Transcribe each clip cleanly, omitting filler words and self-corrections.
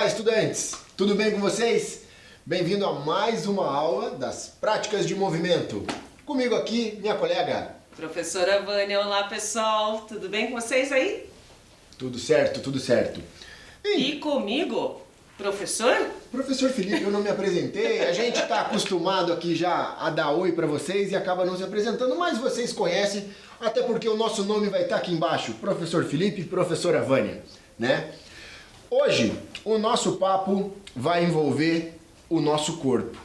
Olá, estudantes! Tudo bem com vocês? Bem-vindo a mais uma aula das práticas de movimento. Comigo aqui, minha colega. Professora Vânia, olá pessoal, tudo bem com vocês aí? Tudo certo, tudo certo. E comigo, professor? Professor Felipe, eu não me apresentei, a gente está acostumado aqui já a dar oi para vocês e acaba não se apresentando, mas vocês conhecem, até porque o nosso nome vai estar aqui embaixo, Professor Felipe e Professora Vânia, né? Hoje, o nosso papo vai envolver o nosso corpo,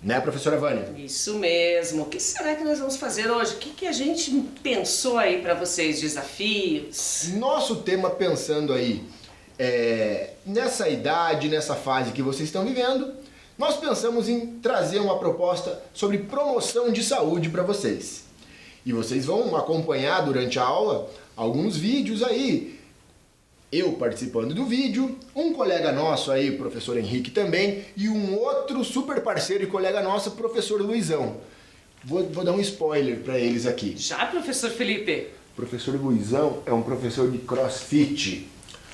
né, professora Vânia? Isso mesmo, o que será que nós vamos fazer hoje? O que a gente pensou aí para vocês, desafios? Nosso tema pensando aí, nessa idade, nessa fase que vocês estão vivendo, nós pensamos em trazer uma proposta sobre promoção de saúde para vocês. E vocês vão acompanhar durante a aula alguns vídeos aí, eu participando do vídeo, um colega nosso aí, o professor Henrique também, e um outro super parceiro e colega nosso, o professor Luizão. Vou dar um spoiler para eles aqui. Já, professor Felipe? O professor Luizão é um professor de CrossFit.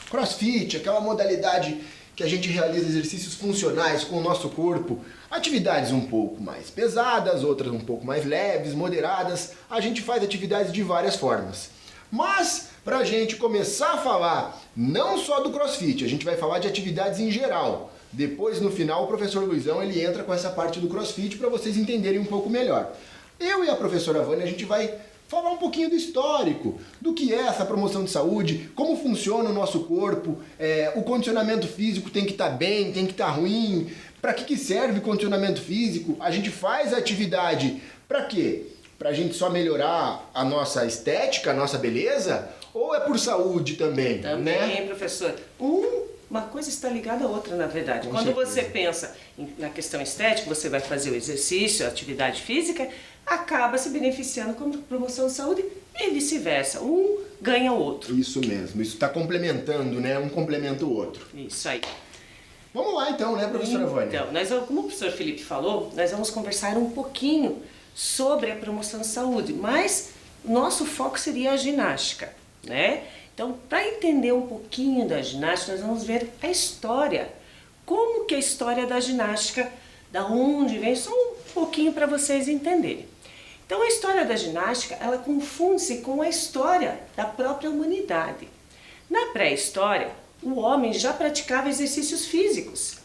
CrossFit, aquela modalidade que a gente realiza exercícios funcionais com o nosso corpo, atividades um pouco mais pesadas, outras um pouco mais leves, moderadas, a gente faz atividades de várias formas. Mas, para a gente começar a falar não só do CrossFit, a gente vai falar de atividades em geral. Depois, no final, o professor Luizão ele entra com essa parte do CrossFit para vocês entenderem um pouco melhor. Eu e a professora Vânia, a gente vai falar um pouquinho do histórico, do que é essa promoção de saúde, como funciona o nosso corpo, o condicionamento físico tem que estar bem, tem que estar ruim, para que serve o condicionamento físico, a gente faz a atividade para quê? Para a gente só melhorar a nossa estética, a nossa beleza, ou é por saúde também? Também, né? professor. Uma coisa está ligada à outra, na verdade. Com Quando certeza. você pensa na questão estética, você vai fazer o exercício, a atividade física, acaba se beneficiando com promoção de saúde e vice-versa. Um ganha o outro. Isso mesmo, isso está complementando, né? Um complementa o outro. Isso aí. Vamos lá então, né, professora Vânia? Então, como o professor Felipe falou, nós vamos conversar um pouquinho sobre a promoção de saúde, mas nosso foco seria a ginástica, né? Então, para entender um pouquinho da ginástica, nós vamos ver a história. Como que é a história da ginástica, da onde vem, só um pouquinho para vocês entenderem. Então, a história da ginástica, ela confunde-se com a história da própria humanidade. Na pré-história, o homem já praticava exercícios físicos.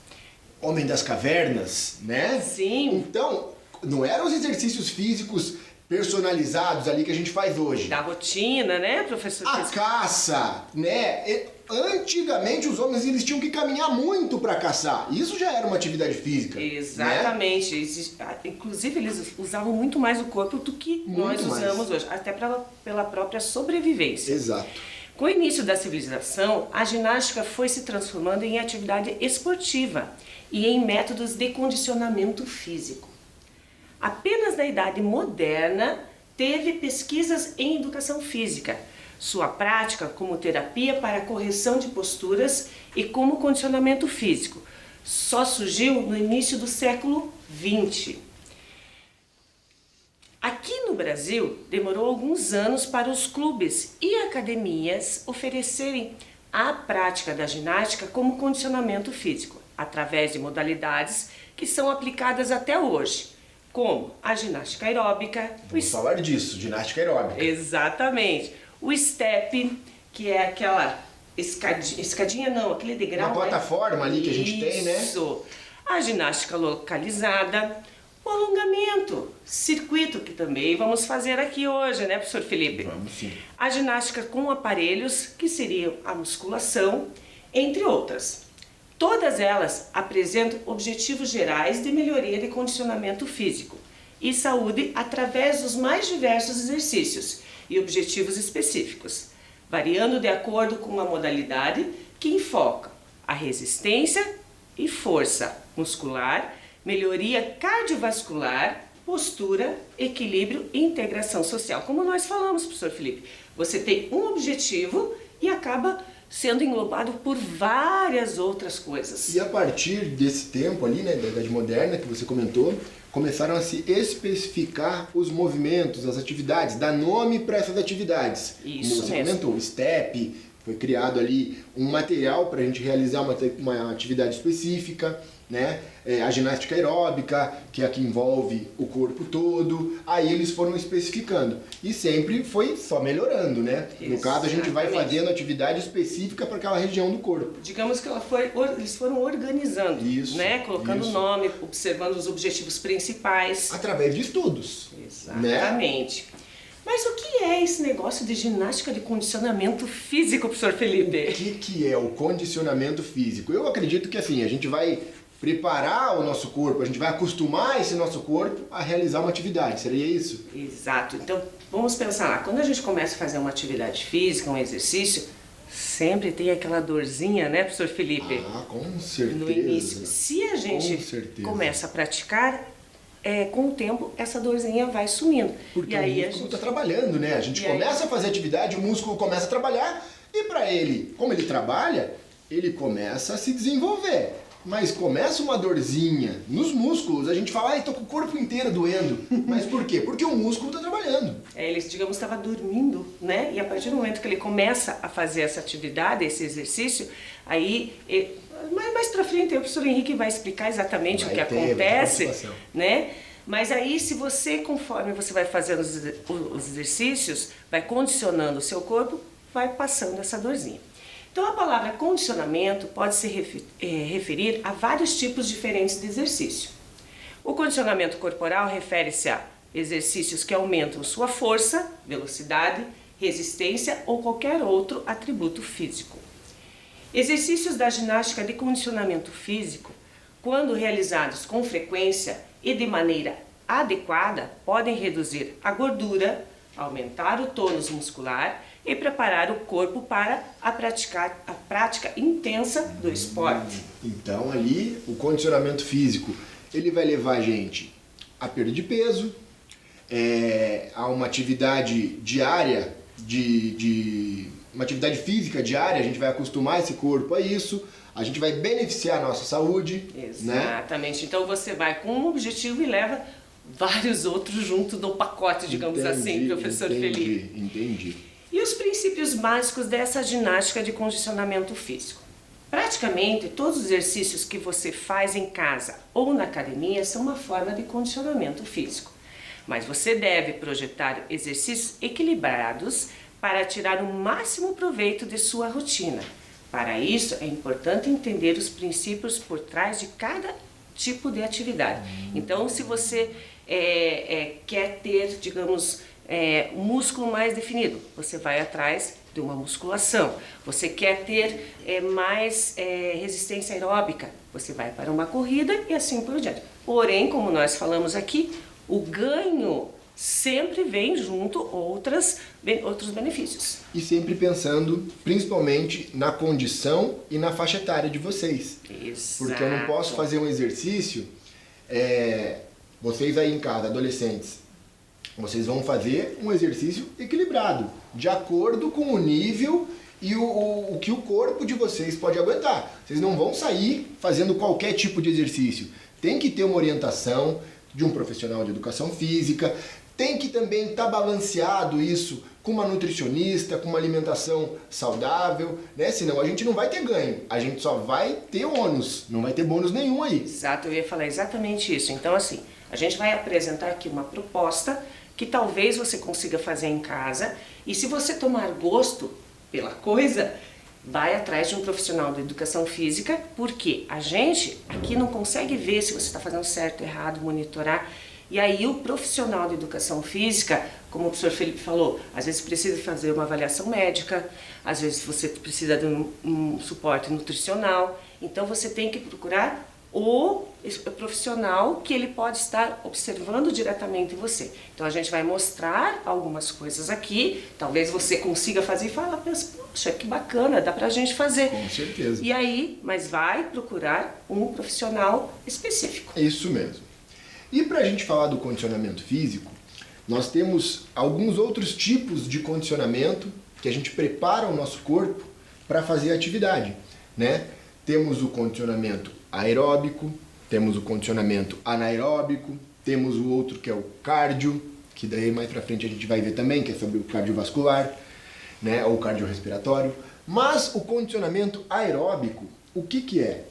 Homem das cavernas, né? Sim. Então, não eram os exercícios físicos personalizados ali que a gente faz hoje. Da rotina, né, professor? A caça, né? Antigamente os homens eles tinham que caminhar muito para caçar. Isso já era uma atividade física. Exatamente. Né? Inclusive eles usavam muito mais o corpo do que Muito nós mais. usamos hoje, até pela própria sobrevivência. Exato. Com o início da civilização, a ginástica foi se transformando em atividade esportiva e em métodos de condicionamento físico. Apenas na Idade Moderna teve pesquisas em educação física, sua prática como terapia para correção de posturas e como condicionamento físico. Só surgiu no início do século XX. Aqui no Brasil, demorou alguns anos para os clubes e academias oferecerem a prática da ginástica como condicionamento físico, através de modalidades que são aplicadas até hoje, como a ginástica aeróbica. Vamos falar disso, ginástica aeróbica. Exatamente. O step, que é aquela escadinha não, aquele degrau. Uma plataforma ali que a gente tem, né? Isso. A ginástica localizada, o alongamento, circuito, que também vamos fazer aqui hoje, né, professor Felipe? Vamos sim. A ginástica com aparelhos, que seriam a musculação, entre outras. Todas elas apresentam objetivos gerais de melhoria de condicionamento físico e saúde através dos mais diversos exercícios e objetivos específicos, variando de acordo com a modalidade que enfoca a resistência e força muscular, melhoria cardiovascular, postura, equilíbrio e integração social. Como nós falamos, professor Felipe, você tem um objetivo e acaba sendo englobado por várias outras coisas. E a partir desse tempo ali, né, da Idade Moderna, que você comentou, começaram a se especificar os movimentos, as atividades, dar nome para essas atividades. Isso como você mesmo. comentou, step, Foi criado ali um material para a gente realizar uma atividade específica, né? A ginástica aeróbica, que é a que envolve o corpo todo. Aí eles foram especificando. E sempre foi só melhorando, né? No caso, a gente vai fazendo atividade específica para aquela região do corpo. Digamos que eles foram organizando, isso, né? Colocando nome, observando os objetivos principais. Através de estudos. Exatamente. Né? Mas o que é esse negócio de ginástica de condicionamento físico, professor Felipe? O que é o condicionamento físico? Eu acredito que assim, a gente vai preparar o nosso corpo, a gente vai acostumar esse nosso corpo a realizar uma atividade, seria isso? Exato. Então, vamos pensar lá, quando a gente começa a fazer uma atividade física, um exercício, sempre tem aquela dorzinha, né, professor Felipe? Ah, com certeza. No início. Se a gente começa a praticar, com o tempo, essa dorzinha vai sumindo. Porque e aí o músculo está trabalhando, né? A gente começa a fazer atividade, o músculo começa a trabalhar e para ele, como ele trabalha, ele começa a se desenvolver. Mas começa uma dorzinha nos músculos, a gente fala, ai, tô com o corpo inteiro doendo. Mas por quê? Porque o músculo está trabalhando. Ele, digamos, estava dormindo, né? E a partir do momento que ele começa a fazer essa atividade, esse exercício, aí... Mais pra frente o professor Henrique vai explicar exatamente o que acontece, né? Mas aí, se você, conforme você vai fazendo os exercícios, vai condicionando o seu corpo, vai passando essa dorzinha. Então, a palavra condicionamento pode se referir a vários tipos diferentes de exercício. O condicionamento corporal refere-se a exercícios que aumentam sua força, velocidade, resistência ou qualquer outro atributo físico. Exercícios da ginástica de condicionamento físico, quando realizados com frequência e de maneira adequada, podem reduzir a gordura, aumentar o tônus muscular e preparar o corpo para a prática intensa do esporte. Então ali, o condicionamento físico, ele vai levar a gente a perda de peso, a uma atividade diária uma atividade física diária, a gente vai acostumar esse corpo a isso, a gente vai beneficiar a nossa saúde. Exatamente. Né? Então você vai com um objetivo e leva vários outros junto do pacote, digamos assim, professor Felipe. Entendi. E os princípios básicos dessa ginástica de condicionamento físico? Praticamente todos os exercícios que você faz em casa ou na academia são uma forma de condicionamento físico. Mas você deve projetar exercícios equilibrados para tirar o máximo proveito de sua rotina. Para isso, é importante entender os princípios por trás de cada tipo de atividade. Então, se você quer ter, digamos, um músculo mais definido, você vai atrás de uma musculação. Você quer ter mais resistência aeróbica, você vai para uma corrida e assim por diante. Porém, como nós falamos aqui, o ganho sempre vem junto outros benefícios. E sempre pensando principalmente na condição e na faixa etária de vocês. Exato. Porque eu não posso fazer um exercício, vocês aí em casa, adolescentes, vocês vão fazer um exercício equilibrado, de acordo com o nível e o que o corpo de vocês pode aguentar. Vocês não vão sair fazendo qualquer tipo de exercício. Tem que ter uma orientação de um profissional de educação física, tem que também estar balanceado isso com uma nutricionista, com uma alimentação saudável, né? Senão a gente não vai ter ganho, a gente só vai ter ônus, não vai ter bônus nenhum aí. Exato, eu ia falar exatamente isso. Então assim, a gente vai apresentar aqui uma proposta que talvez você consiga fazer em casa e se você tomar gosto pela coisa, vai atrás de um profissional de educação física, porque a gente aqui não consegue ver se você está fazendo certo, errado, monitorar. E aí o profissional de educação física, como o professor Felipe falou, às vezes precisa fazer uma avaliação médica, às vezes você precisa de um suporte nutricional, então você tem que procurar o profissional que ele pode estar observando diretamente você. Então a gente vai mostrar algumas coisas aqui, talvez você consiga fazer e falar, poxa, que bacana, dá pra gente fazer. Com certeza. E aí, mas vai procurar um profissional específico. É isso mesmo. E para a gente falar do condicionamento físico, nós temos alguns outros tipos de condicionamento que a gente prepara o nosso corpo para fazer a atividade, né? Temos o condicionamento aeróbico, temos o condicionamento anaeróbico, temos o outro que é o cardio, que daí mais para frente a gente vai ver também, que é sobre o cardiovascular, né? Ou cardiorrespiratório. Mas o condicionamento aeróbico, o que é?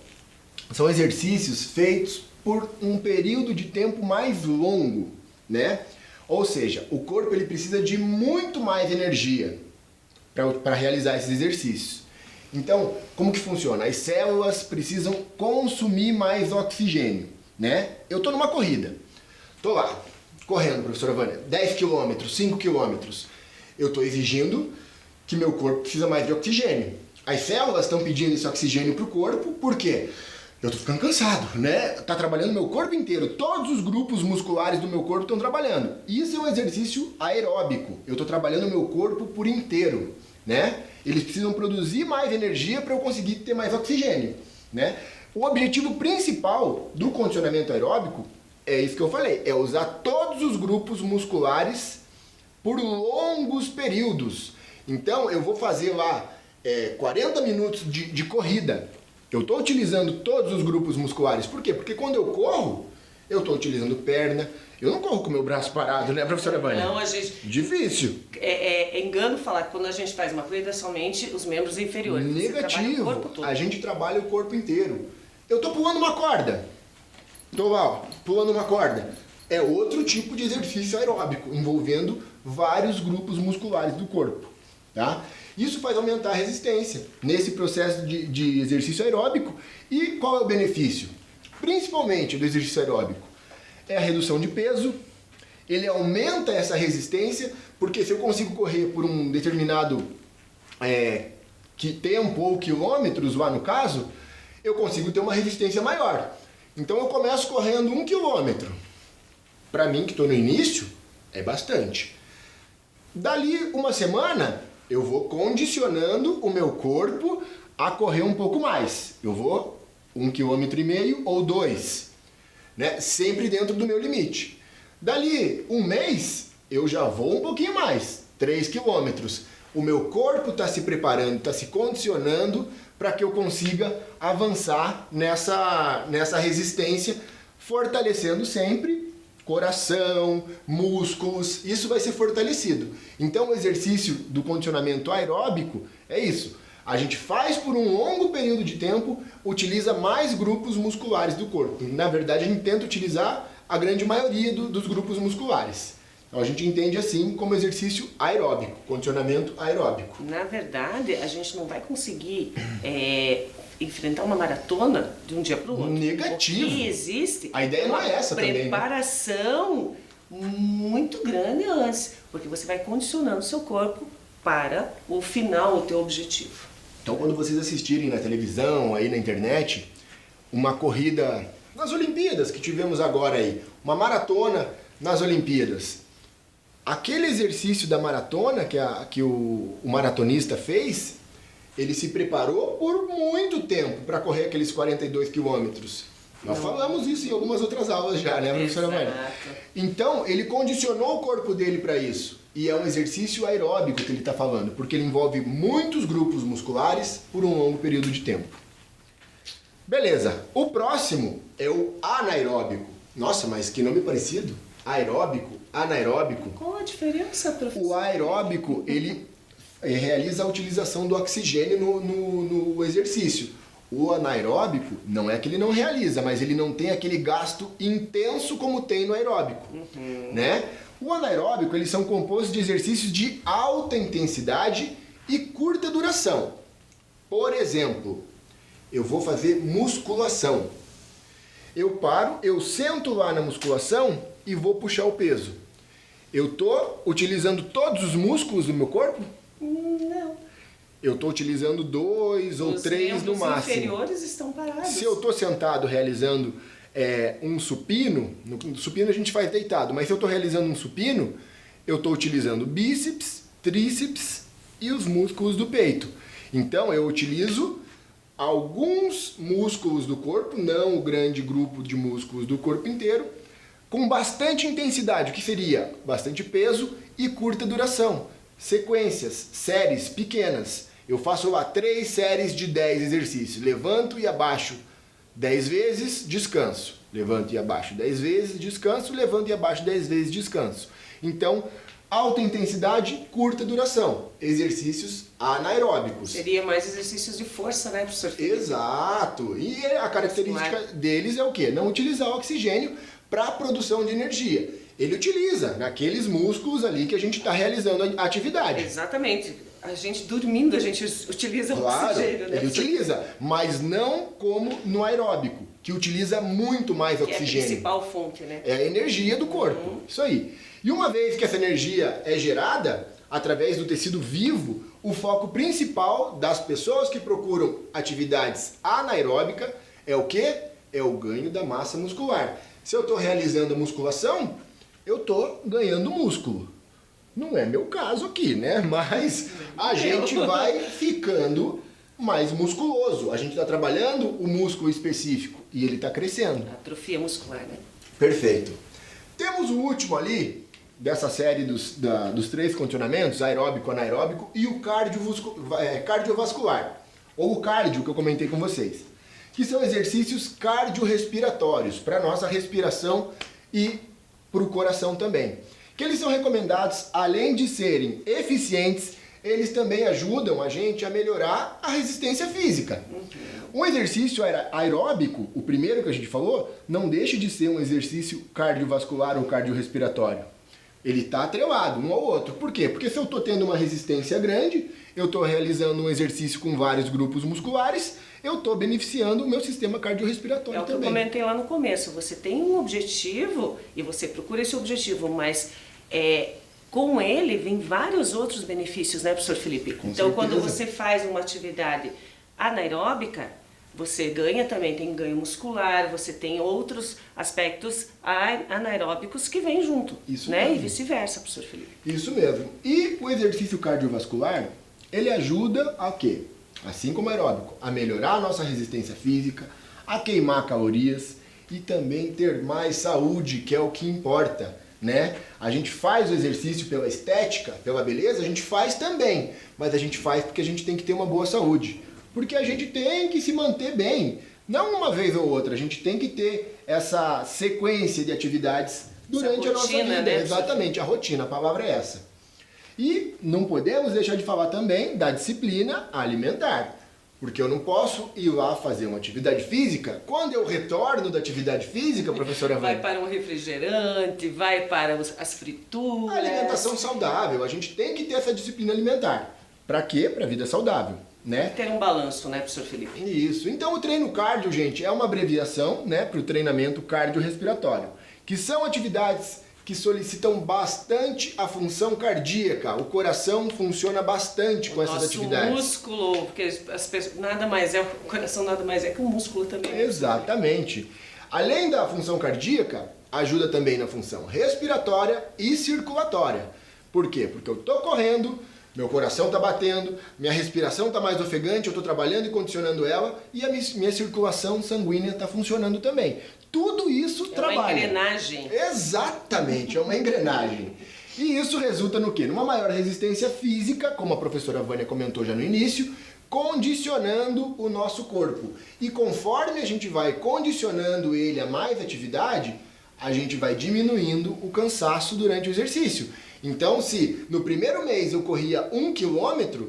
São exercícios feitos por um período de tempo mais longo, né? Ou seja, o corpo ele precisa de muito mais energia para realizar esses exercícios. Então, como que funciona? As células precisam consumir mais oxigênio, né? Eu estou numa corrida, estou lá, correndo, professora Vânia, 10 km, 5 km. Eu estou exigindo que meu corpo precisa mais de oxigênio. As células estão pedindo esse oxigênio para o corpo, por quê? Eu estou ficando cansado, né? Tá trabalhando meu corpo inteiro, todos os grupos musculares do meu corpo estão trabalhando. Isso é um exercício aeróbico, eu estou trabalhando o meu corpo por inteiro, né? Eles precisam produzir mais energia para eu conseguir ter mais oxigênio, né? O objetivo principal do condicionamento aeróbico é isso que eu falei, é usar todos os grupos musculares por longos períodos. Então eu vou fazer lá 40 minutos de corrida. Eu estou utilizando todos os grupos musculares. Por quê? Porque quando eu corro, eu estou utilizando perna. Eu não corro com o meu braço parado, né, professora Vânia? Não, a gente... Difícil. É engano falar que quando a gente faz uma corrida, somente os membros inferiores. Negativo. O corpo todo. A gente trabalha o corpo inteiro. Eu estou pulando uma corda. Estou lá, pulando uma corda. É outro tipo de exercício aeróbico, envolvendo vários grupos musculares do corpo. Tá? Isso faz aumentar a resistência nesse processo de exercício aeróbico. E qual é o benefício? Principalmente do exercício aeróbico. É a redução de peso, ele aumenta essa resistência, porque se eu consigo correr por um determinado tempo ou quilômetros lá no caso, eu consigo ter uma resistência maior. Então eu começo correndo 1 quilômetro. Para mim, que estou no início, é bastante. Dali uma semana, eu vou condicionando o meu corpo a correr um pouco mais. Eu vou 1,5 km ou 2, né? Sempre dentro do meu limite. Dali um mês, eu já vou um pouquinho mais, 3 km. O meu corpo está se preparando, está se condicionando para que eu consiga avançar nessa resistência, fortalecendo sempre coração, músculos, isso vai ser fortalecido. Então o exercício do condicionamento aeróbico é isso. A gente faz por um longo período de tempo, utiliza mais grupos musculares do corpo. Na verdade, a gente tenta utilizar a grande maioria dos grupos musculares. Então a gente entende assim como exercício aeróbico, condicionamento aeróbico. Na verdade, a gente não vai conseguir enfrentar uma maratona de um dia para o outro. Negativo. O que existe a ideia não é essa também, né? Preparação muito grande antes, porque você vai condicionando o seu corpo para o final, o teu objetivo. Então quando vocês assistirem na televisão, aí na internet, uma corrida nas Olimpíadas que tivemos agora aí, uma maratona nas Olimpíadas, aquele exercício da maratona que o maratonista fez, ele se preparou por muito tempo para correr aqueles 42 quilômetros. Nós falamos isso em algumas outras aulas já, né, professora Vânia? Então, ele condicionou o corpo dele para isso. E é um exercício aeróbico que ele está falando, porque ele envolve muitos grupos musculares por um longo período de tempo. Beleza. O próximo é o anaeróbico. Nossa, mas que nome parecido. Aeróbico, anaeróbico. Qual a diferença, professor? O aeróbico, ele realiza a utilização do oxigênio no exercício. O anaeróbico não é que ele não realiza, mas ele não tem aquele gasto intenso como tem no aeróbico, né? O anaeróbico, eles são compostos de exercícios de alta intensidade e curta duração. Por exemplo, eu vou fazer musculação. Eu paro, eu sento lá na musculação e vou puxar o peso. Eu estou utilizando todos os músculos do meu corpo? Não. Eu estou utilizando 2 ou 3 no máximo. Os inferiores estão parados. Se eu estou sentado realizando um supino, no supino a gente faz deitado, mas se eu estou realizando um supino, eu estou utilizando bíceps, tríceps e os músculos do peito. Então eu utilizo alguns músculos do corpo, não o grande grupo de músculos do corpo inteiro, com bastante intensidade, o que seria bastante peso e curta duração. Sequências, séries pequenas. Eu faço lá 3 séries de 10 exercícios. Levanto e abaixo 10 vezes, descanso. Levanto e abaixo 10 vezes, descanso. Levanto e abaixo 10 vezes, descanso. Então, alta intensidade, curta duração. Exercícios anaeróbicos. Seria mais exercícios de força, né, professor Felipe? Exato. E a característica deles é o quê? Não utilizar o oxigênio para a produção de energia. Ele utiliza naqueles músculos ali que a gente está realizando a atividade. Exatamente. A gente dormindo, a gente utiliza o oxigênio, né? Ele utiliza, mas não como no aeróbico, que utiliza muito mais oxigênio. É a principal fonte, né? É a energia do corpo, isso aí. E uma vez que essa energia é gerada através do tecido vivo, o foco principal das pessoas que procuram atividades anaeróbicas é o quê? É o ganho da massa muscular. Se eu estou realizando a musculação, eu estou ganhando músculo. Não é meu caso aqui, né? Mas a gente vai ficando mais musculoso. A gente está trabalhando o músculo específico e ele está crescendo. Atrofia muscular, né? Perfeito. Temos o último ali, dessa série dos 3 condicionamentos, aeróbico, anaeróbico e o cardiovascular, ou o cardio que eu comentei com vocês, que são exercícios cardiorrespiratórios, para nossa respiração e para o coração também. Que eles são recomendados, além de serem eficientes, eles também ajudam a gente a melhorar a resistência física. Um exercício aeróbico, o primeiro que a gente falou, não deixa de ser um exercício cardiovascular ou cardiorrespiratório. Ele está atrelado um ao outro. Por quê? Porque se eu estou tendo uma resistência grande, eu estou realizando um exercício com vários grupos musculares, eu estou beneficiando o meu sistema cardiorrespiratório também. É o que eu comentei lá no começo. Você tem um objetivo e você procura esse objetivo, mas com ele vem vários outros benefícios, né, professor Felipe? Com então, certeza. Quando você faz uma atividade anaeróbica, você ganha também, tem ganho muscular, você tem outros aspectos anaeróbicos que vêm junto, Isso né? mesmo. E vice-versa, professor Felipe. Isso mesmo. E o exercício cardiovascular, ele ajuda a quê? Assim como o aeróbico, a melhorar a nossa resistência física, a queimar calorias e também ter mais saúde, que é o que importa, né? A gente faz o exercício pela estética, pela beleza, a gente faz também, mas a gente faz porque a gente tem que ter uma boa saúde, porque a gente tem que se manter bem, não uma vez ou outra, a gente tem que ter essa sequência de atividades durante a nossa vida, né? Exatamente, a rotina, a palavra é essa. E não podemos deixar de falar também da disciplina alimentar. Porque eu não posso ir lá fazer uma atividade física. Quando eu retorno da atividade física, professora vai para um refrigerante, vai para as frituras. A alimentação saudável. A gente tem que ter essa disciplina alimentar. Para quê? Para a vida saudável, né? Ter um balanço, né, professor Felipe? Isso. Então o treino cardio, gente, é uma abreviação, né, para o treinamento cardiorrespiratório. Que são atividades que solicitam bastante a função cardíaca. O coração funciona bastante com essas atividades. O músculo, porque as pessoas, o coração nada mais é que um músculo também. Exatamente. Além da função cardíaca, ajuda também na função respiratória e circulatória. Por quê? Porque eu estou correndo, meu coração está batendo, minha respiração está mais ofegante, eu estou trabalhando e condicionando ela e a minha circulação sanguínea está funcionando também. Tudo isso trabalha. É uma engrenagem. Exatamente, é uma engrenagem. E isso resulta no quê? Numa maior resistência física, como a professora Vânia comentou já no início, condicionando o nosso corpo. E conforme a gente vai condicionando ele a mais atividade, a gente vai diminuindo o cansaço durante o exercício. Então, se no primeiro mês eu corria 1 km,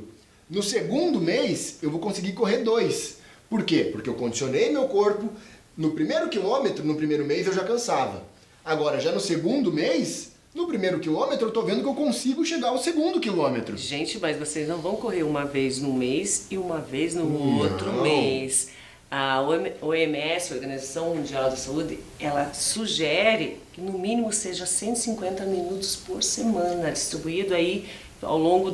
no segundo mês eu vou conseguir correr 2. Por quê? Porque eu condicionei meu corpo. No primeiro quilômetro, no primeiro mês, eu já cansava. Agora, já no segundo mês, no primeiro quilômetro, eu tô vendo que eu consigo chegar ao segundo quilômetro. Gente, mas vocês não vão correr uma vez no mês e uma vez no outro mês. A OMS, a Organização Mundial da Saúde, ela sugere que no mínimo seja 150 minutos por semana, distribuído aí ao longo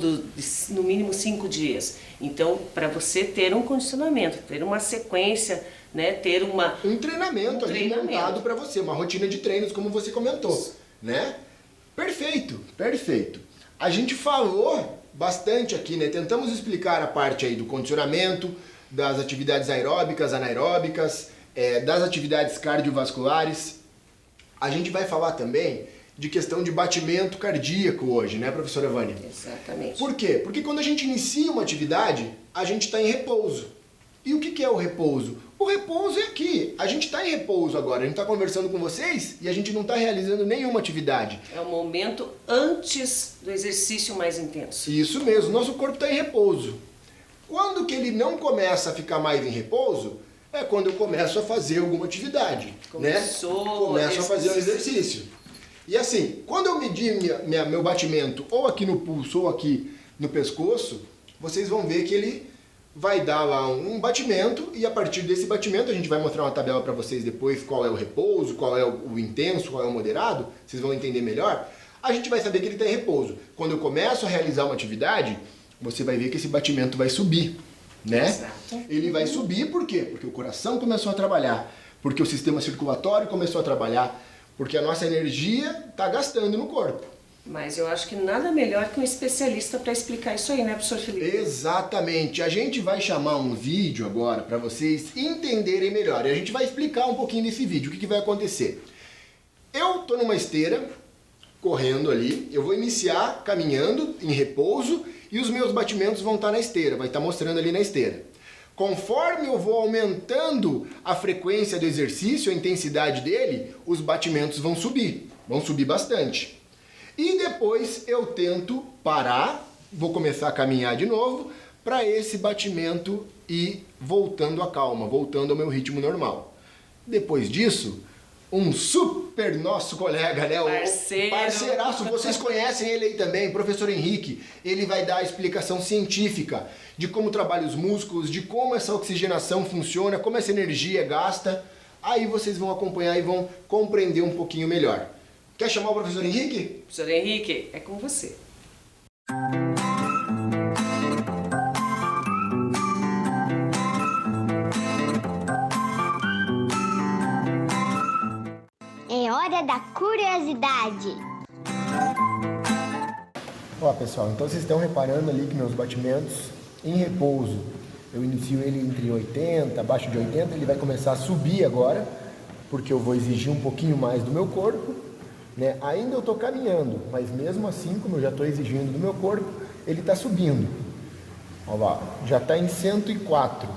no mínimo 5 dias. Então, para você ter um condicionamento, ter uma sequência, né, ter um treinamento ali montado para você, uma rotina de treinos, como você comentou, né? Perfeito, perfeito. A gente falou bastante aqui, né? Tentamos explicar a parte aí do condicionamento, das atividades aeróbicas, anaeróbicas, das atividades cardiovasculares. A gente vai falar também de questão de batimento cardíaco hoje, né, professora Vânia? Exatamente. Por quê? Porque quando a gente inicia uma atividade, a gente está em repouso. E o que é o repouso? O repouso é aqui. A gente está em repouso agora. A gente está conversando com vocês e a gente não está realizando nenhuma atividade. É o momento antes do exercício mais intenso. Isso mesmo. Nosso corpo está em repouso. Quando que ele não começa a ficar mais em repouso? É quando eu começo a fazer alguma atividade. Começo a fazer um exercício. E assim, quando eu medir meu batimento ou aqui no pulso ou aqui no pescoço, vocês vão ver que ele vai dar lá um batimento e a partir desse batimento a gente vai mostrar uma tabela para vocês depois qual é o repouso, qual é o intenso, qual é o moderado, vocês vão entender melhor. A gente vai saber que ele está em repouso. Quando eu começo a realizar uma atividade, você vai ver que esse batimento vai subir, né? Exato. Ele vai subir por quê? Porque o coração começou a trabalhar, porque o sistema circulatório começou a trabalhar, porque a nossa energia está gastando no corpo. Mas eu acho que nada melhor que um especialista para explicar isso aí, né, professor Felipe? Exatamente. A gente vai chamar um vídeo agora para vocês entenderem melhor. E a gente vai explicar um pouquinho desse vídeo, o que vai acontecer. Eu tô numa esteira, correndo ali, eu vou iniciar caminhando em repouso e os meus batimentos vão estar na esteira, vai estar mostrando ali na esteira. Conforme eu vou aumentando a frequência do exercício, a intensidade dele, os batimentos vão subir bastante. E depois eu tento parar, vou começar a caminhar de novo, para esse batimento ir voltando à calma, voltando ao meu ritmo normal. Depois disso, um super nosso colega, né? Parceiraço, vocês conhecem ele aí também, professor Henrique. Ele vai dar a explicação científica de como trabalham os músculos, de como essa oxigenação funciona, como essa energia é gasta. Aí vocês vão acompanhar e vão compreender um pouquinho melhor. Quer chamar o professor Henrique? Professor Henrique, é com você. É hora da curiosidade. Ó, pessoal, então vocês estão reparando ali que meus batimentos em repouso, eu inicio ele entre 80, abaixo de 80, ele vai começar a subir agora, porque eu vou exigir um pouquinho mais do meu corpo, né? Ainda eu estou caminhando, mas mesmo assim, como eu já estou exigindo do meu corpo, ele está subindo. Olha lá, já está em 104.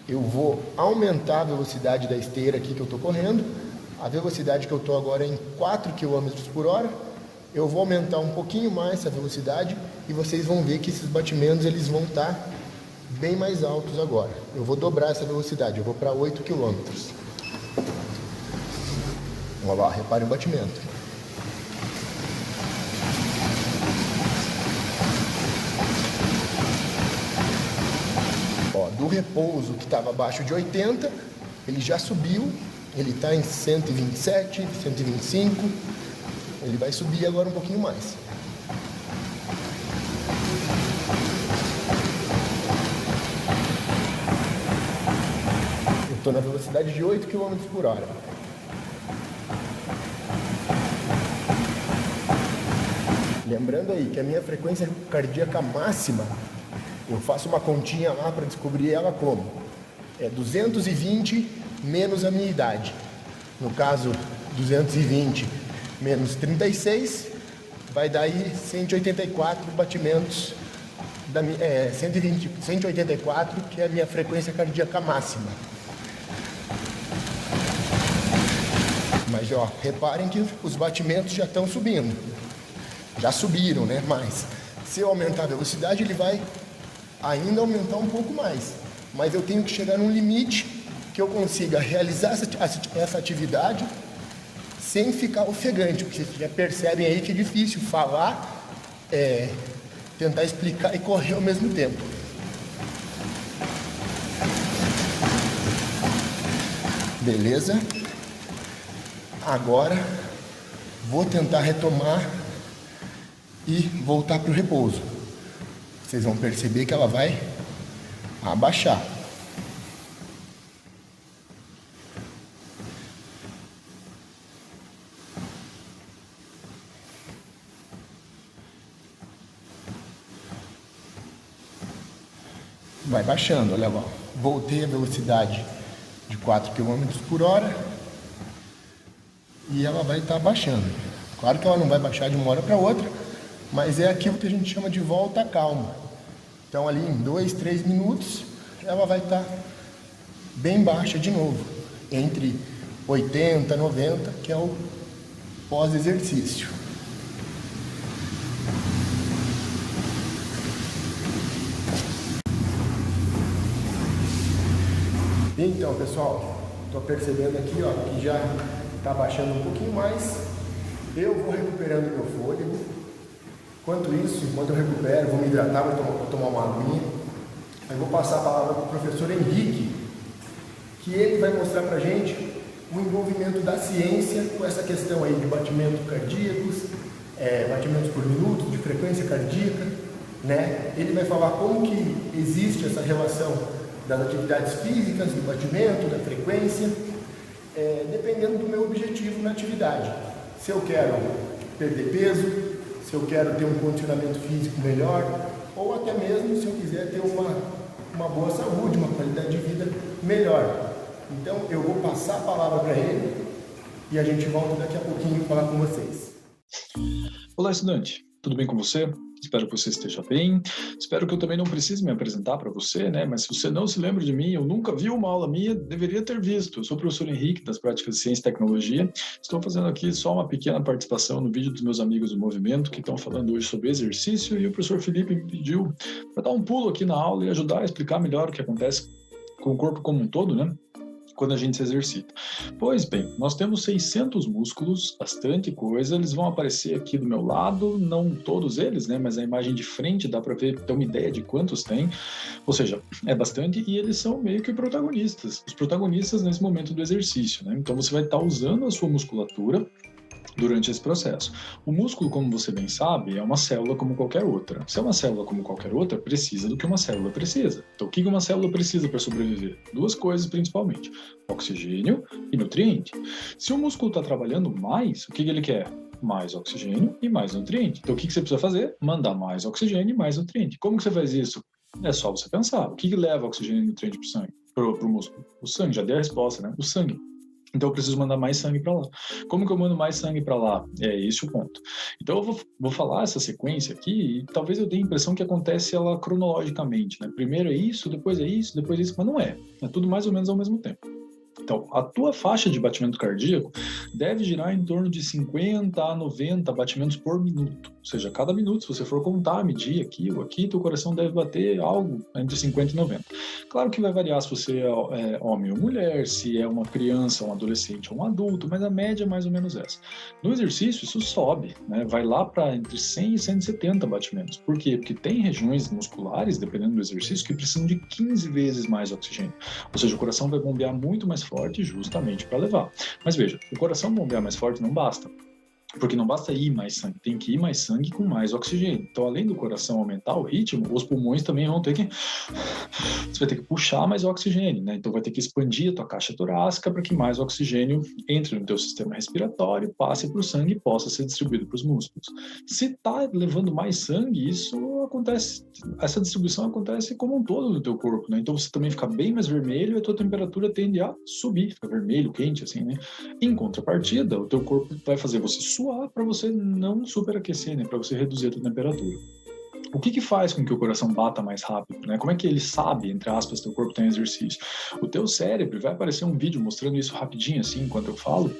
Eu vou aumentar a velocidade da esteira aqui que eu estou correndo. A velocidade que eu estou agora é em 4 km por hora. Eu vou aumentar um pouquinho mais essa velocidade e vocês vão ver que esses batimentos eles vão estar bem mais altos agora. Eu vou dobrar essa velocidade, eu vou para 8 km. Olha lá, repare o batimento. Ó, do repouso que estava abaixo de 80, ele já subiu, ele está em 127, 125, ele vai subir agora um pouquinho mais. Eu estou na velocidade de 8 km por hora. Lembrando aí que a minha frequência cardíaca máxima, eu faço uma continha lá para descobrir ela como? É 220 menos a minha idade. No caso, 220 menos 36, vai dar aí 184 batimentos, 184, que é a minha frequência cardíaca máxima. Mas, ó, reparem que os batimentos já estão subindo. Já subiram, né? Mas se eu aumentar a velocidade, ele vai ainda aumentar um pouco mais. Mas eu tenho que chegar num limite que eu consiga realizar essa atividade sem ficar ofegante. Porque vocês já percebem aí que é difícil falar, tentar explicar e correr ao mesmo tempo. Beleza? Agora vou tentar retomar e voltar para o repouso. Vocês vão perceber que ela vai abaixar. Vai baixando, olha lá. Voltei a velocidade de 4 km por hora e ela vai estar baixando. Claro que ela não vai baixar de uma hora para outra, mas é aquilo que a gente chama de volta à calma. Então ali em 2, 3 minutos ela vai estar bem baixa de novo, entre 80 e 90, que é o pós-exercício. Então, pessoal, estou percebendo aqui, ó, que já está baixando um pouquinho mais. Eu vou recuperando meu fôlego. Enquanto isso, enquanto eu recupero, vou me hidratar, vou tomar uma aguinha. Aí vou passar a palavra para o professor Henrique, que ele vai mostrar para a gente o envolvimento da ciência com essa questão aí de batimentos cardíacos, batimentos por minuto, de frequência cardíaca, né? Ele vai falar como que existe essa relação das atividades físicas, do batimento, da frequência, dependendo do meu objetivo na atividade. Se eu quero perder peso, se eu quero ter um condicionamento físico melhor, ou até mesmo se eu quiser ter uma boa saúde, uma qualidade de vida melhor. Então eu vou passar a palavra para ele e a gente volta daqui a pouquinho falar com vocês. Olá, estudante. Tudo bem com você? Espero que você esteja bem. Espero que eu também não precise me apresentar para você, né? Mas se você não se lembra de mim, eu nunca vi uma aula minha, deveria ter visto. Eu sou o professor Henrique, das práticas de ciência e tecnologia. Estou fazendo aqui só uma pequena participação no vídeo dos meus amigos do movimento, que estão falando hoje sobre exercício, e o professor Felipe me pediu para dar um pulo aqui na aula e ajudar a explicar melhor o que acontece com o corpo como um todo, né? Quando a gente se exercita. Pois bem, nós temos 600 músculos, bastante coisa, eles vão aparecer aqui do meu lado, não todos eles, né, mas a imagem de frente dá para ver, ter uma ideia de quantos tem, ou seja, é bastante, e eles são meio que protagonistas, os protagonistas nesse momento do exercício, né, então você vai estar usando a sua musculatura durante esse processo. O músculo, como você bem sabe, é uma célula como qualquer outra. Se é uma célula como qualquer outra, precisa do que uma célula precisa. Então, o que uma célula precisa para sobreviver? Duas coisas, principalmente: oxigênio e nutriente. Se o músculo está trabalhando mais, o que ele quer? Mais oxigênio e mais nutriente. Então, o que você precisa fazer? Mandar mais oxigênio e mais nutriente. Como que você faz isso? É só você pensar. O que leva oxigênio e nutriente para o sangue? Para o músculo? O sangue, já dei a resposta, né? O sangue. Então eu preciso mandar mais sangue para lá. Como que eu mando mais sangue para lá? É esse o ponto. Então eu vou falar essa sequência aqui e talvez eu dê a impressão que acontece ela cronologicamente, né? Primeiro é isso, depois é isso, depois é isso, mas não é. É tudo mais ou menos ao mesmo tempo. Então, a tua faixa de batimento cardíaco deve girar em torno de 50 a 90 batimentos por minuto. Ou seja, cada minuto, se você for contar, medir aqui ou aqui, teu coração deve bater algo entre 50 e 90. Claro que vai variar se você é homem ou mulher, se é uma criança, um adolescente ou um adulto, mas a média é mais ou menos essa. No exercício, isso sobe, né? Vai lá para entre 100 e 170 batimentos. Por quê? Porque tem regiões musculares, dependendo do exercício, que precisam de 15 vezes mais oxigênio. Ou seja, o coração vai bombear muito mais forte justamente para levar. Mas veja, o coração bombear mais forte não basta. Porque não basta ir mais sangue, tem que ir mais sangue com mais oxigênio. Então, além do coração aumentar o ritmo, os pulmões também vão ter que... Você vai ter que puxar mais oxigênio, né? Então, vai ter que expandir a tua caixa torácica para que mais oxigênio entre no teu sistema respiratório, passe para o sangue e possa ser distribuído para os músculos. Se está levando mais sangue, isso acontece... Essa distribuição acontece como um todo no teu corpo, né? Então, você também fica bem mais vermelho e a tua temperatura tende a subir, fica vermelho, quente, assim, né? Em contrapartida, o teu corpo vai fazer você suar para você não superaquecer, né? Para você reduzir a tua temperatura. O que faz com que o coração bata mais rápido, né? Como é que ele sabe, entre aspas, que o teu corpo tem exercício? O teu cérebro, vai aparecer um vídeo mostrando isso rapidinho, assim, enquanto eu falo,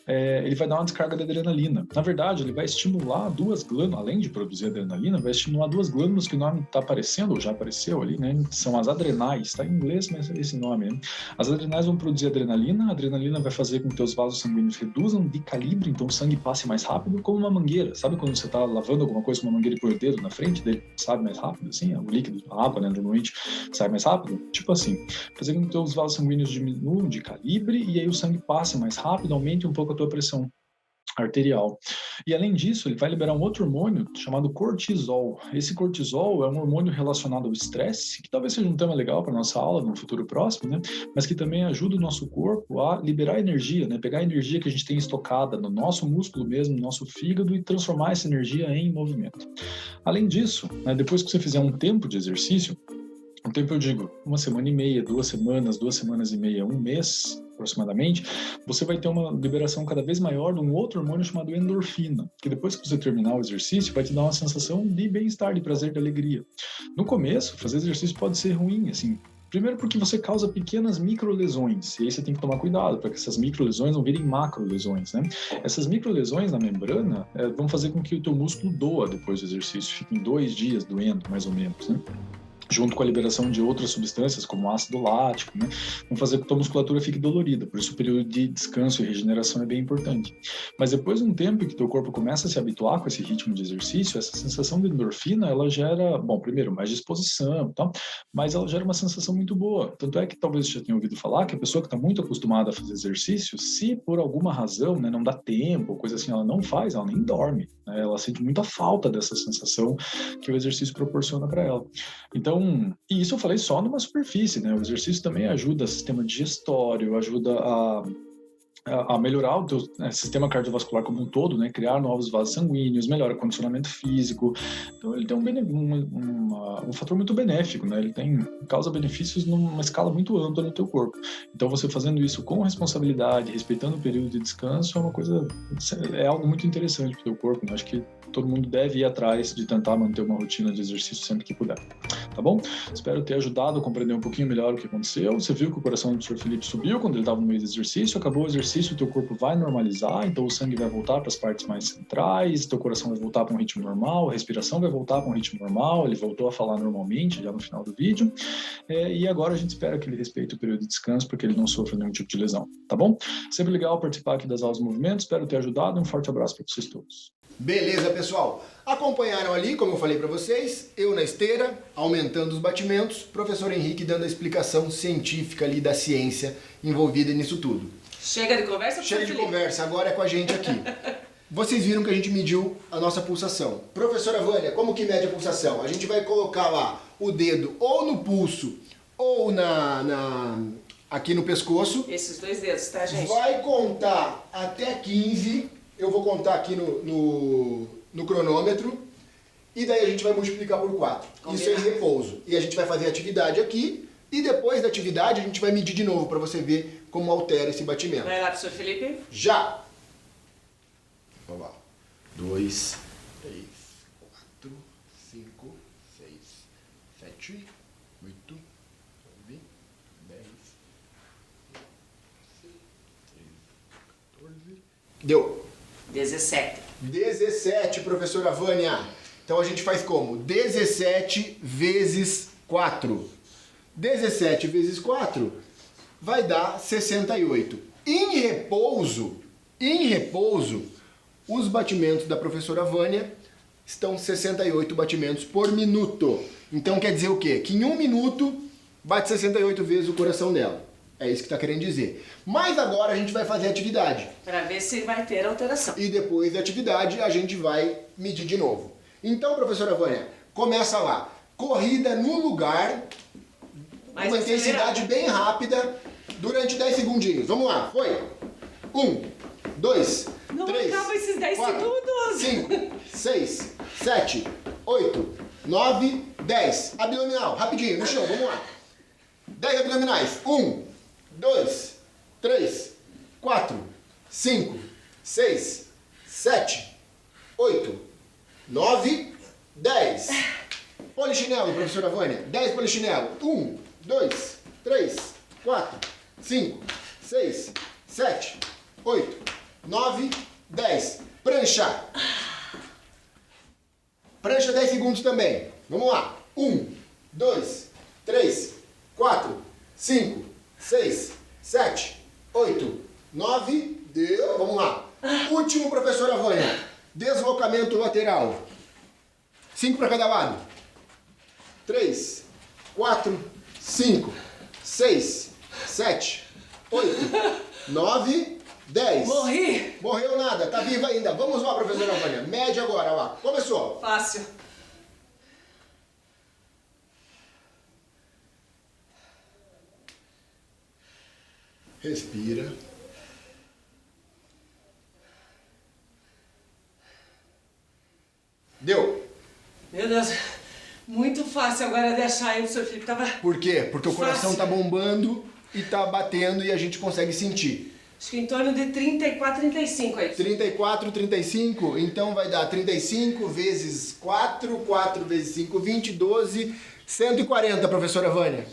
ele vai dar uma descarga de adrenalina. Na verdade, ele vai estimular duas glândulas, além de produzir adrenalina, vai estimular duas glândulas que o nome está aparecendo, ou já apareceu ali, né? São as adrenais, está em inglês, mas é esse nome, né? As adrenais vão produzir adrenalina, a adrenalina vai fazer com que teus vasos sanguíneos reduzam de calibre, então o sangue passe mais rápido, como uma mangueira. Sabe quando você está lavando alguma coisa com uma mangueira e põe o dedo na frente dele? Sabe mais rápido, assim, o líquido, a água, né, normalmente sai mais rápido, tipo assim, fazer com que os vasos sanguíneos diminuam de calibre e aí o sangue passe mais rápido, aumente um pouco a tua pressão arterial. E além disso, ele vai liberar um outro hormônio chamado cortisol. Esse cortisol é um hormônio relacionado ao estresse, que talvez seja um tema legal para nossa aula no futuro próximo, né? Mas que também ajuda o nosso corpo a liberar energia, né? Pegar a energia que a gente tem estocada no nosso músculo mesmo, no nosso fígado, e transformar essa energia em movimento. Além disso, né, depois que você fizer um tempo de exercício, um tempo eu digo 1 semana e meia, 2 semanas e meia, 1 mês aproximadamente, você vai ter uma liberação cada vez maior de um outro hormônio chamado endorfina, que depois que você terminar o exercício vai te dar uma sensação de bem-estar, de prazer, de alegria. No começo, fazer exercício pode ser ruim, assim, Primeiro porque você causa pequenas microlesões, e aí você tem que tomar cuidado para que essas microlesões não virem macrolesões, né? Essas microlesões na membrana vão fazer com que o teu músculo doa depois do exercício, fiquem 2 dias doendo, mais ou menos, né? Junto com a liberação de outras substâncias, como ácido lático, né, vão fazer com que a musculatura fique dolorida. Por isso o período de descanso e regeneração é bem importante. Mas depois de um tempo que teu corpo começa a se habituar com esse ritmo de exercício, essa sensação de endorfina, ela gera, bom, primeiro, mais disposição, tá? Mas ela gera uma sensação muito boa. Tanto é que talvez você já tenha ouvido falar que a pessoa que está muito acostumada a fazer exercício, se por alguma razão, né, não dá tempo, coisa assim, ela não faz, ela nem dorme, né? Ela sente muita falta dessa sensação que o exercício proporciona para ela. Então, e isso eu falei só numa superfície, né? O exercício também ajuda o sistema digestório, ajuda a melhorar o teu sistema cardiovascular como um todo, né? Criar novos vasos sanguíneos, melhora o condicionamento físico. Então ele tem um fator muito benéfico, né? Ele causa benefícios numa escala muito ampla no teu corpo. Então você fazendo isso com responsabilidade, respeitando o período de descanso, é algo muito interessante para o teu corpo, né? Acho que todo mundo deve ir atrás de tentar manter uma rotina de exercício sempre que puder, tá bom? Espero ter ajudado a compreender um pouquinho melhor o que aconteceu. Você viu que o coração do Sr. Felipe subiu quando ele estava no meio do exercício, acabou o exercício, o teu corpo vai normalizar, então o sangue vai voltar para as partes mais centrais, teu coração vai voltar para um ritmo normal, a respiração vai voltar para um ritmo normal, ele voltou a falar normalmente já no final do vídeo, e agora a gente espera que ele respeite o período de descanso para que ele não sofra nenhum tipo de lesão, tá bom? Sempre legal participar aqui das aulas de movimento, espero ter ajudado, um forte abraço para vocês todos. Beleza, pessoal? Acompanharam ali, como eu falei para vocês, eu na esteira, aumentando os batimentos, professor Henrique dando a explicação científica ali da ciência envolvida nisso tudo. Chega de conversa? Chega de conversa, agora é com a gente aqui. Vocês viram que a gente mediu a nossa pulsação. Professora Vânia, como que mede a pulsação? A gente vai colocar lá o dedo ou no pulso ou aqui no pescoço. Esses 2 dedos, tá, gente? Vai contar até 15. Eu vou contar aqui no cronômetro e daí a gente vai multiplicar por 4. Isso é em repouso. E a gente vai fazer a atividade aqui e depois da atividade a gente vai medir de novo para você ver como altera esse batimento. Vai lá, professor Felipe. Já! Vamos lá. 2, 3, 4, 5, 6, 7, 8, 9, 10, 13, 14... Deu! 17, professora Vânia. Então a gente faz como? 17 vezes 4. 17 vezes 4 vai dar 68. Em repouso, os batimentos da professora Vânia estão 68 batimentos por minuto. Então quer dizer o quê? Que em 1 minuto bate 68 vezes o coração dela. É isso que está querendo dizer. Mas agora a gente vai fazer a atividade. Para ver se vai ter alteração. E depois da atividade a gente vai medir de novo. Então, professora Vânia, começa lá. Corrida no lugar, uma intensidade bem rápida, durante 10 segundinhos. Vamos lá, foi. 1, 2, 3, Não acaba esses 10 segundos. 5, 6, 7, 8, 9, 10. Abdominal, rapidinho, no chão, vamos lá. 10 abdominais. 1, 2, 3, 4, 5, 6, 7, 8, 9, 10. Polichinelo, professora Vânia. 10 polichinelo. 1, 2, 3, 4, 5, 6, 7, 8, 9, 10. Prancha. Prancha 10 segundos também. Vamos lá. 1, 2, 3, 4, 5, 6, 7, 8, 9, deu. Vamos lá. Último, professora Vânia. Deslocamento lateral. 5 para cada lado. 3, 4, 5, 6, 7, 8, 9, 10. Morri. Morreu nada, tá viva ainda. Vamos lá, professora Vânia. Mede agora, lá. Começou. Fácil. Respira. Deu. Meu Deus, muito fácil agora de achar aí o Sr. Felipe. Tava... Por quê? Porque o coração Fácil. tá bombando e tá batendo e a gente consegue sentir. Acho que em torno de 34, 35 aí. 34, 35, então vai dar 35 vezes 4, 4 vezes 5, 20, 12, 140, professora Vânia.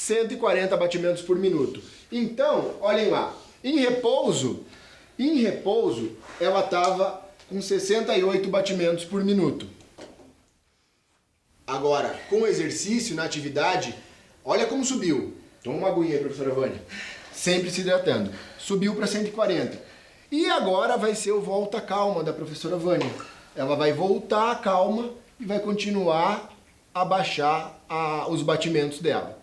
140 batimentos por minuto. Então, olhem lá, em repouso, ela estava com 68 batimentos por minuto. Agora, com exercício, na atividade, olha como subiu. Toma uma aguinha aí, professora Vânia. Sempre se hidratando. Subiu para 140. E agora vai ser o volta calma da professora Vânia. Ela vai voltar a calma e vai continuar a baixar os batimentos dela.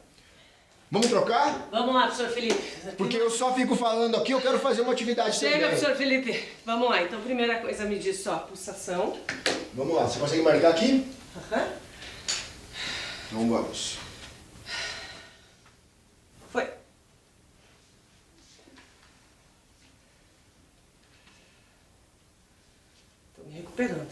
Vamos trocar? Vamos lá, professor Felipe. Porque eu só fico falando aqui, eu quero fazer uma atividade Chega, também. professor Felipe. Vamos lá. Então, primeira coisa, medir só a pulsação. Vamos lá, você consegue marcar aqui? Aham. Então vamos. Foi. Tô me recuperando.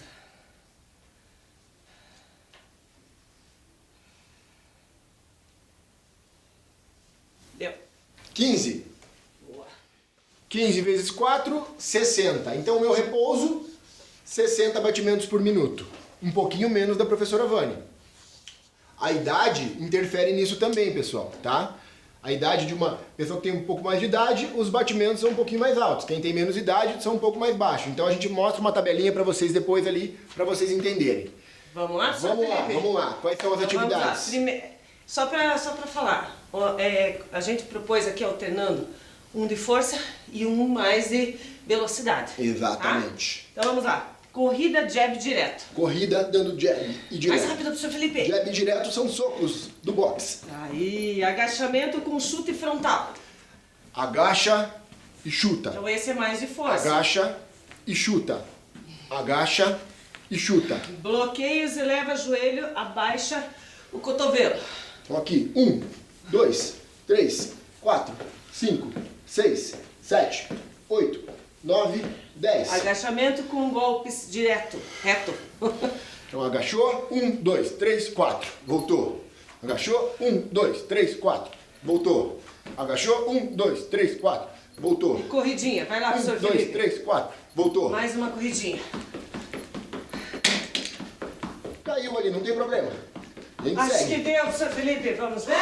Deu. 15. Boa. 15 vezes 4, 60. Então o meu repouso, 60 batimentos por minuto. Um pouquinho menos da professora Vânia. A idade interfere nisso também, pessoal, tá? A idade de uma pessoa que tem um pouco mais de idade, os batimentos são um pouquinho mais altos. Quem tem menos idade são um pouco mais baixos. Então a gente mostra uma tabelinha para vocês depois ali, para vocês entenderem. Vamos lá, professor Vamos lá, Felipe? vamos lá. Quais são as atividades? Vamos lá. Só para falar, a gente propôs aqui alternando um de força e um mais de velocidade. Exatamente. Tá? Então vamos lá. Corrida, jab direto. Corrida dando jab e direto. Mais rápido, professor Felipe. Jab e direto são socos do boxe. Aí, agachamento com chute frontal. Agacha e chuta. Então esse é mais de força. Agacha e chuta. Agacha e chuta. Bloqueios, eleva joelho, abaixa o cotovelo. Então aqui, 1, 2, 3, 4, 5, 6, 7, 8, 9, 10. Agachamento com golpes direto, reto. Então agachou, 1, 2, 3, 4, voltou. Agachou, 1, 2, 3, 4, voltou. Agachou, 1, 2, 3, 4, voltou. Corridinha, vai lá, professor 1, 2, Felipe. 3, 4, voltou. Mais uma corridinha. Caiu ali, não tem problema. A gente Acho segue. que deu, professor Felipe. Vamos ver?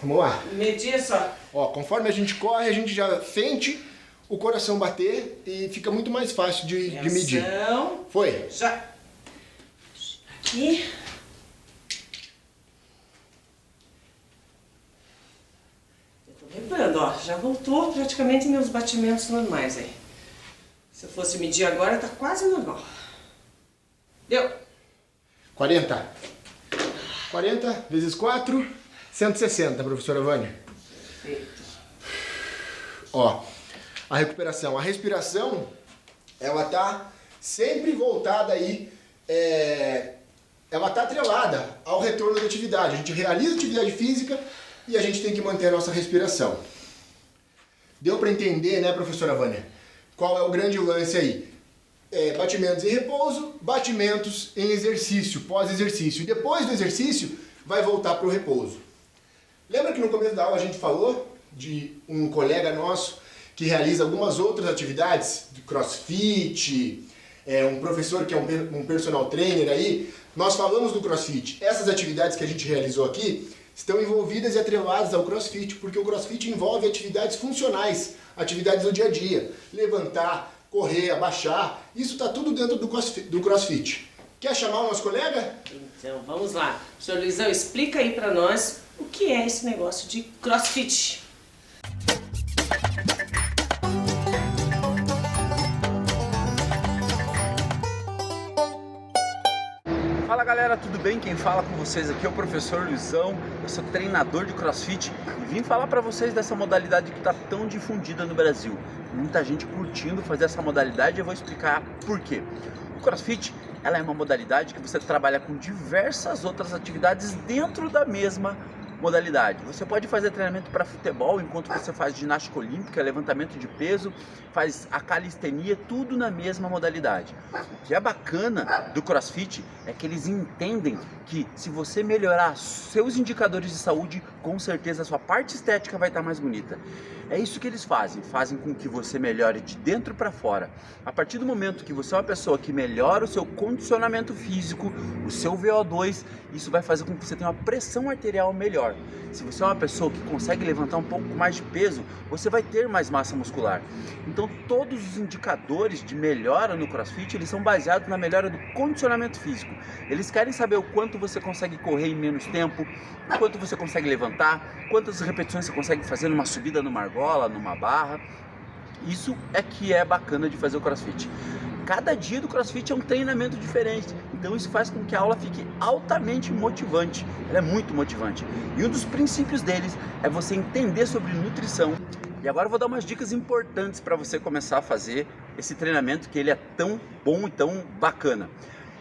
Vamos lá. Medir só. Ó, conforme a gente corre, a gente já sente o coração bater e fica muito mais fácil de medir. Atenção. Foi. Já. Aqui. Eu tô lembrando, ó. Já voltou praticamente meus batimentos normais aí. Se eu fosse medir agora, tá quase normal. Deu. 40. 40 vezes 4, 160, professora Vânia. Feito. Ó, a recuperação. A respiração, ela tá sempre voltada aí, ela tá atrelada ao retorno da atividade. A gente realiza atividade física e a gente tem que manter a nossa respiração. Deu para entender, né, professora Vânia? Qual é o grande lance aí? Batimentos em repouso, batimentos em exercício, pós-exercício. E depois do exercício, vai voltar para o repouso. Lembra que no começo da aula a gente falou de um colega nosso que realiza algumas outras atividades, de crossfit, um professor que é um personal trainer aí. Nós falamos do crossfit. Essas atividades que a gente realizou aqui estão envolvidas e atreladas ao crossfit, porque o crossfit envolve atividades funcionais, atividades do dia a dia. Levantar, correr, abaixar, isso está tudo dentro do crossfit. Quer chamar o nosso colega? Então, vamos lá. Senhor Luizão, explica aí pra nós o que é esse negócio de crossfit. Fala galera, tudo bem? Quem fala com vocês aqui é o professor Luizão, eu sou treinador de CrossFit e vim falar para vocês dessa modalidade que está tão difundida no Brasil. Muita gente curtindo fazer essa modalidade e eu vou explicar por quê. O CrossFit, ela é uma modalidade que você trabalha com diversas outras atividades dentro da mesma modalidade. Você pode fazer treinamento para futebol enquanto você faz ginástica olímpica, levantamento de peso, faz a calistenia, tudo na mesma modalidade. O que é bacana do CrossFit é que eles entendem que se você melhorar seus indicadores de saúde, com certeza a sua parte estética vai estar mais bonita. É isso que eles fazem com que você melhore de dentro para fora. A partir do momento que você é uma pessoa que melhora o seu condicionamento físico, o seu VO2, isso vai fazer com que você tenha uma pressão arterial melhor. Se você é uma pessoa que consegue levantar um pouco mais de peso, você vai ter mais massa muscular. Então todos os indicadores de melhora no CrossFit, eles são baseados na melhora do condicionamento físico. Eles querem saber o quanto você consegue correr em menos tempo, o quanto você consegue levantar, quantas repetições você consegue fazer numa subida numa argola, numa barra. Isso é que é bacana de fazer o CrossFit. Cada dia do CrossFit é um treinamento diferente, então isso faz com que a aula fique altamente motivante. Ela é muito motivante. E um dos princípios deles é você entender sobre nutrição. E agora eu vou dar umas dicas importantes para você começar a fazer esse treinamento, que ele é tão bom e tão bacana.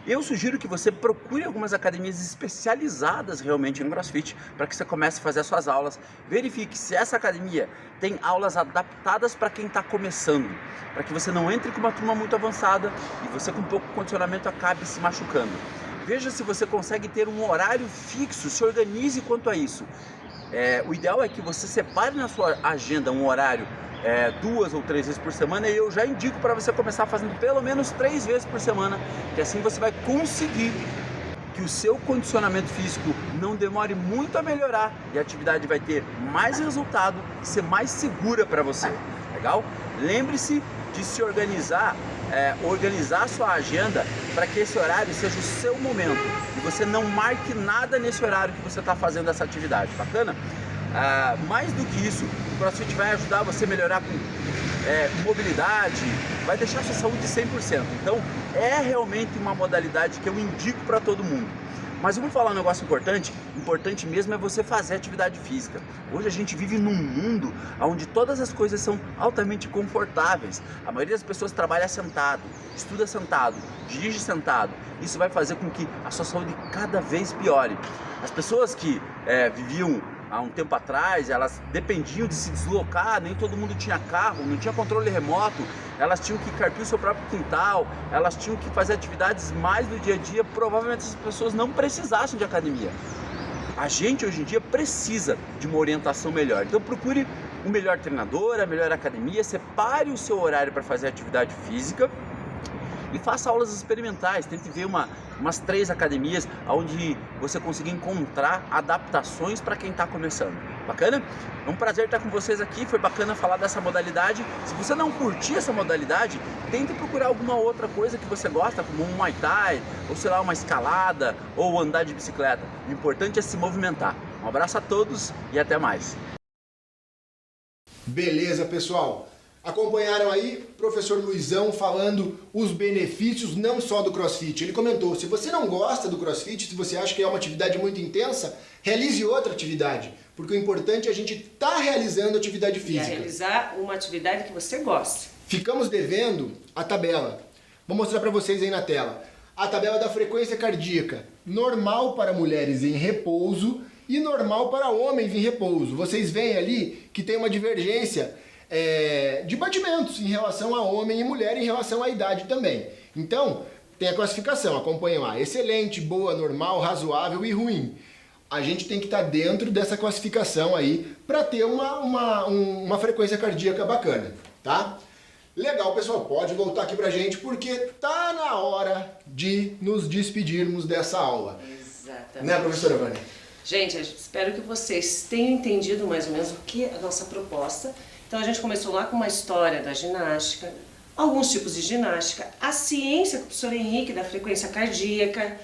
Eu sugiro que você procure algumas academias especializadas realmente em CrossFit para que você comece a fazer as suas aulas. Verifique se essa academia tem aulas adaptadas para quem está começando, para que você não entre com uma turma muito avançada e você com pouco condicionamento acabe se machucando. Veja se você consegue ter um horário fixo, se organize quanto a isso. O ideal é que você separe na sua agenda um horário 2 ou 3 vezes por semana, e eu já indico para você começar fazendo pelo menos 3 vezes por semana, que assim você vai conseguir que o seu condicionamento físico não demore muito a melhorar e a atividade vai ter mais resultado e ser mais segura para você, legal? Lembre-se de se organizar, organizar a sua agenda para que esse horário seja o seu momento e você não marque nada nesse horário que você está fazendo essa atividade, bacana? Mais do que isso, o CrossFit vai ajudar você a melhorar com mobilidade, vai deixar a sua saúde 100%. Então, é realmente uma modalidade que eu indico para todo mundo. Mas vamos falar um negócio importante mesmo é você fazer atividade física. Hoje a gente vive num mundo onde todas as coisas são altamente confortáveis. A maioria das pessoas trabalha sentado, estuda sentado, dirige sentado. Isso vai fazer com que a sua saúde cada vez piore. As pessoas que viviam há um tempo atrás, elas dependiam de se deslocar, nem todo mundo tinha carro, não tinha controle remoto, elas tinham que carpir o seu próprio quintal, elas tinham que fazer atividades mais do dia a dia, provavelmente essas pessoas não precisassem de academia. A gente hoje em dia precisa de uma orientação melhor, então procure um melhor treinador, a melhor academia, separe o seu horário para fazer atividade física e faça aulas experimentais, tente ver umas 3 academias onde você consiga encontrar adaptações para quem está começando. Bacana? É um prazer estar com vocês aqui, foi bacana falar dessa modalidade. Se você não curtir essa modalidade, tente procurar alguma outra coisa que você gosta, como um Muay Thai, ou sei lá, uma escalada, ou andar de bicicleta. O importante é se movimentar. Um abraço a todos e até mais. Beleza, pessoal? Acompanharam aí o professor Luizão falando os benefícios não só do CrossFit. Ele comentou, se você não gosta do CrossFit, se você acha que é uma atividade muito intensa, realize outra atividade. Porque o importante é a gente estar realizando atividade física. E realizar uma atividade que você gosta. Ficamos devendo a tabela. Vou mostrar para vocês aí na tela. A tabela da frequência cardíaca. Normal para mulheres em repouso e normal para homens em repouso. Vocês veem ali que tem uma divergência de batimentos em relação a homem e mulher em relação à idade também. Então, tem a classificação, acompanhem lá, excelente, boa, normal, razoável e ruim. A gente tem que estar dentro dessa classificação aí para ter uma frequência cardíaca bacana, tá? Legal, pessoal, pode voltar aqui pra gente porque tá na hora de nos despedirmos dessa aula. Exatamente. Né, professora Vânia? Gente, eu espero que vocês tenham entendido mais ou menos o que é a nossa proposta. Então a gente começou lá com uma história da ginástica, alguns tipos de ginástica, a ciência com o professor Henrique da frequência cardíaca,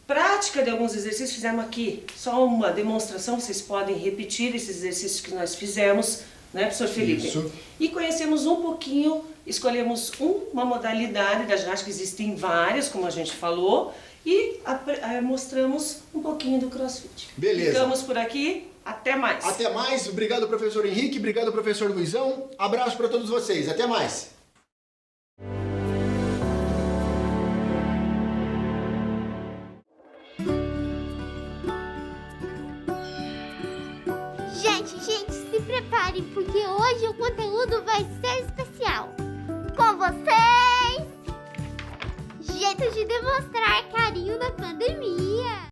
prática de alguns exercícios, fizemos aqui só uma demonstração, vocês podem repetir esses exercícios que nós fizemos, né, professor Felipe? Isso. E conhecemos um pouquinho, escolhemos uma modalidade da ginástica, existem várias, como a gente falou, e mostramos um pouquinho do CrossFit. Beleza. Ficamos por aqui. Até mais. Até mais. Obrigado, professor Henrique. Obrigado, professor Luizão. Abraço para todos vocês. Até mais. Gente, se preparem, porque hoje o conteúdo vai ser especial. Com vocês, jeito de demonstrar carinho na pandemia.